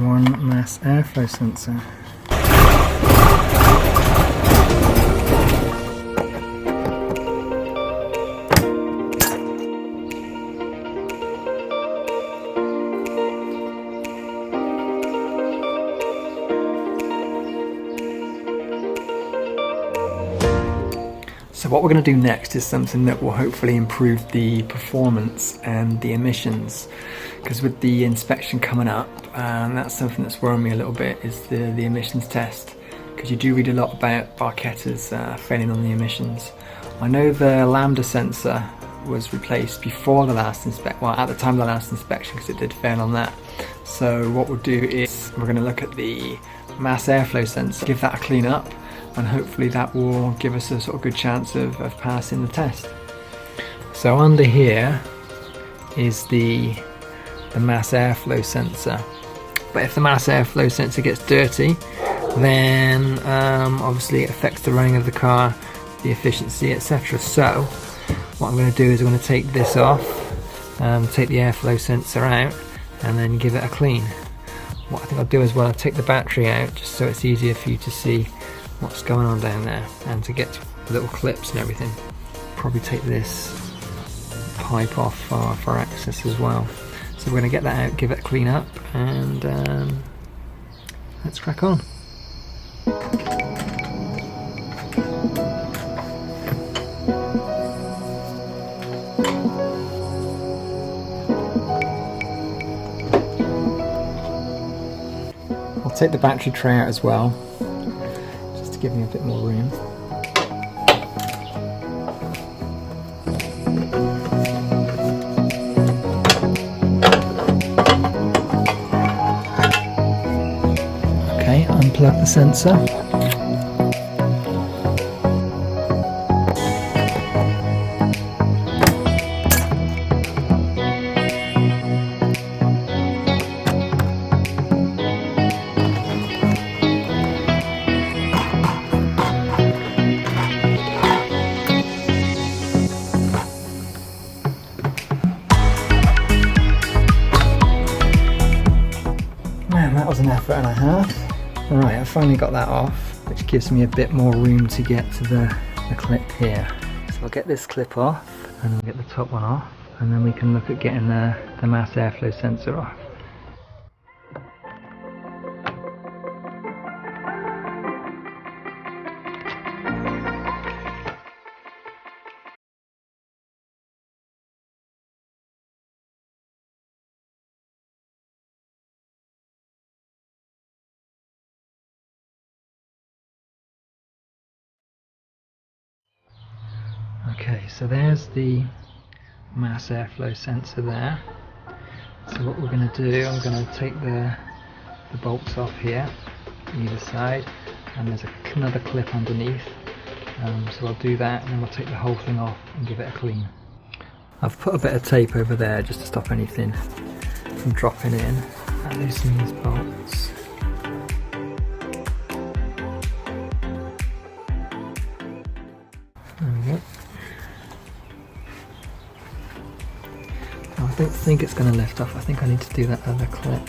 one mass airflow sensor. So what we're going to do next is something that will hopefully improve the performance and the emissions, because with the inspection coming up, that's something that's worrying me a little bit, is the emissions test, because you do read a lot about Barchettas failing on the emissions. I know the lambda sensor was replaced before the last at the time of the last inspection, because it did fail on that. So what we'll do is we're going to look at the mass airflow sensor, give that a clean up, and hopefully that will give us a sort of good chance of passing the test. So under here is the mass airflow sensor, but if the mass airflow sensor gets dirty, then obviously it affects the running of the car, the efficiency, etc. So what I'm going to do is I'm going to take this off, take the airflow sensor out, and then give it a clean. What I think I'll do as well, I'll take the battery out just so it's easier for you to see what's going on down there, and to get the little clips and everything. Probably take this pipe off for access as well. So we're going to get that out, give it a clean up, and let's crack on. I'll take the battery tray out as well, give me a bit more room. Okay, unplug the sensor. That was an effort and a half. Right, I finally got that off, which gives me a bit more room to get to the clip here. So I'll get this clip off, and I'll get the top one off, and then we can look at getting the mass airflow sensor off. Okay, so there's the mass airflow sensor there. So what we're going to do, I'm going to take the bolts off here, either side, and there's another clip underneath. So I'll do that, and then we'll take the whole thing off and give it a clean. I've put a bit of tape over there just to stop anything from dropping in. And loosen these bolts. There we go. I don't think it's going to lift off. I think I need to do that other clip.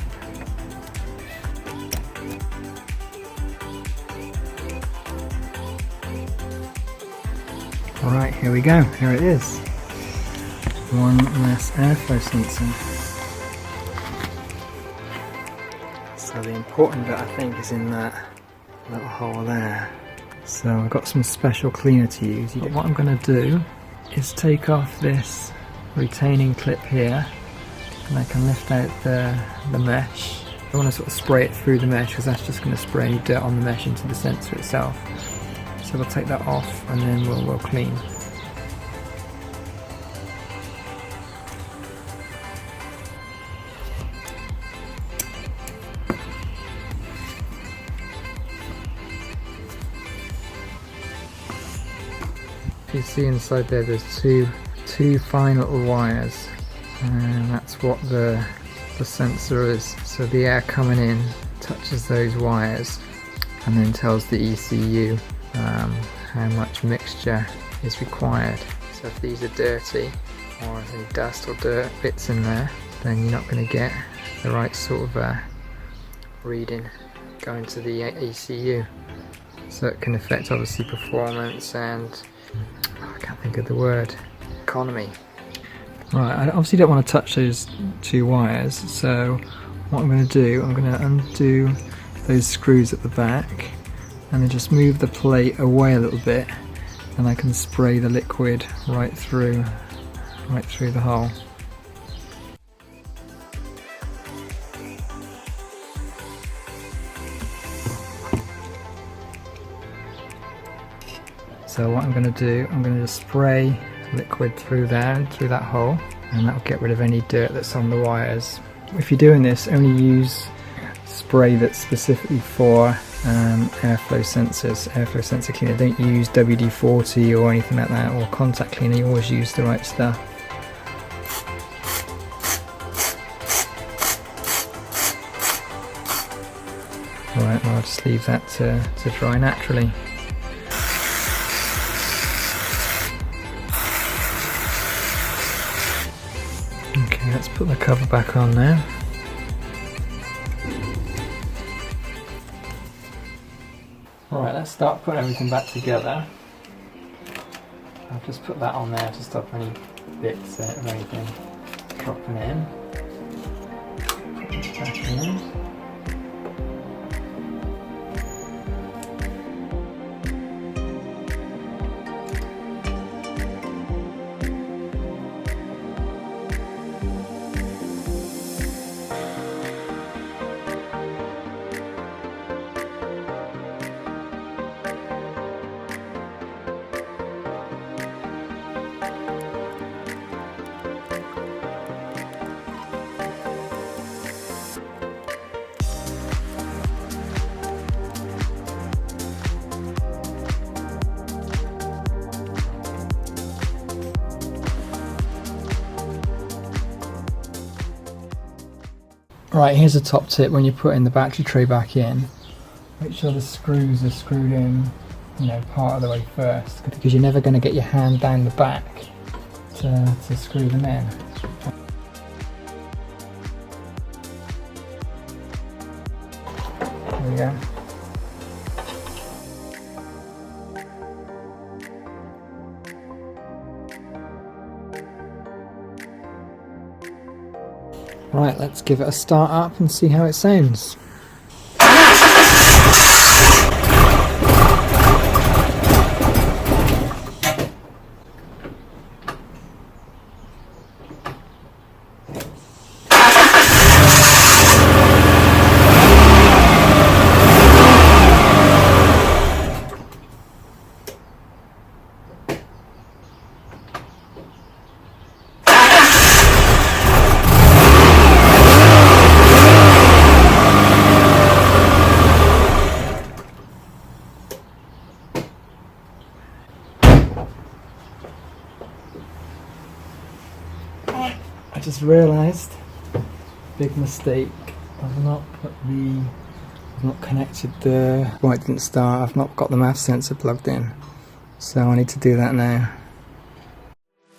Alright, here we go. Here it is. One mass airflow sensor. So the important bit, I think, is in that little hole there. So I've got some special cleaner to use. But what I'm going to do is take off this retaining clip here, and I can lift out the mesh. I want to sort of spray it through the mesh, because that's just going to spray any dirt on the mesh into the sensor itself. So we'll take that off, and then we'll clean. You see inside there's two fine little wires, and that's what the sensor is. So the air coming in touches those wires and then tells the ECU how much mixture is required. So if these are dirty, or there's any dust or dirt bits in there, then you're not going to get the right sort of reading going to the ECU. So it can affect obviously performance and, I can't think of the word, economy. Right, I obviously don't want to touch those two wires, so what I'm going to do, I'm going to undo those screws at the back and then just move the plate away a little bit, and I can spray the liquid right through the hole. So what I'm going to do, I'm going to just spray liquid through there, through that hole, and that will get rid of any dirt that's on the wires. If you're doing this, only use spray that's specifically for airflow sensors, airflow sensor cleaner. Don't use WD-40 or anything like that, or contact cleaner. You always use the right stuff. Right, well, I'll just leave that to dry naturally. Okay, let's put the cover back on now. Right, let's start putting everything back together. I've just put that on there to stop any bits or anything dropping in. Put it back in. Right, here's a top tip when you're putting the battery tray back in. Make sure the screws are screwed in, you know, part of the way first, because you're never going to get your hand down the back to screw them in. There we go. Right, let's give it a start up and see how it sounds. I just realised, big mistake, I've not connected the, well, it didn't start, I've not got the MAF sensor plugged in, so I need to do that now.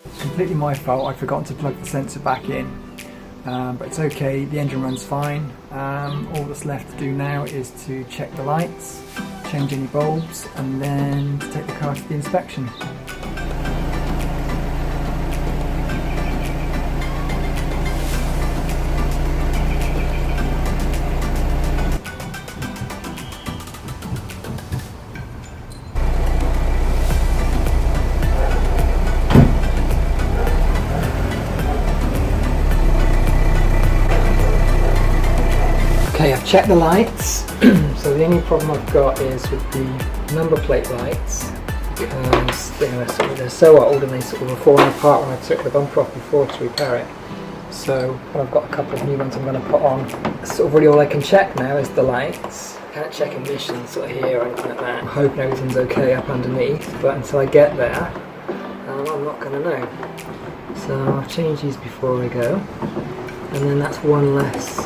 It's completely my fault, I've forgotten to plug the sensor back in, but it's okay, the engine runs fine. All that's left to do now is to check the lights, change any bulbs, and then to take the car to the inspection. Okay, I've checked the lights, so the only problem I've got is with the number plate lights, because they're so old and they sort of were falling apart when I took the bumper off before to repair it. So I've got a couple of new ones I'm going to put on. Sort of really all I can check now is the lights. I can't check emissions sort of here or anything like that. I'm hoping everything's okay up underneath, but until I get there, I'm not going to know. So I'll change these before I go, and then that's one less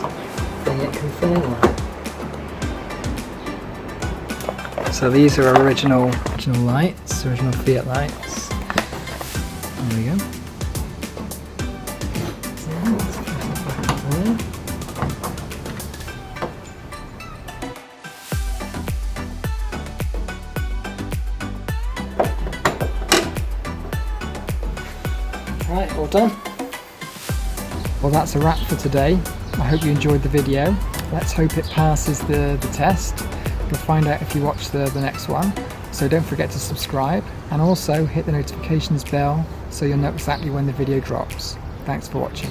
thing it can fail on. So these are original lights, original Fiat lights. There we go. So let's put it back up there. Right, all done. Well, that's a wrap for today. I hope you enjoyed the video. Let's hope it passes the test. You'll find out if you watch the next one. So don't forget to subscribe and also hit the notifications bell so you'll know exactly when the video drops. Thanks for watching.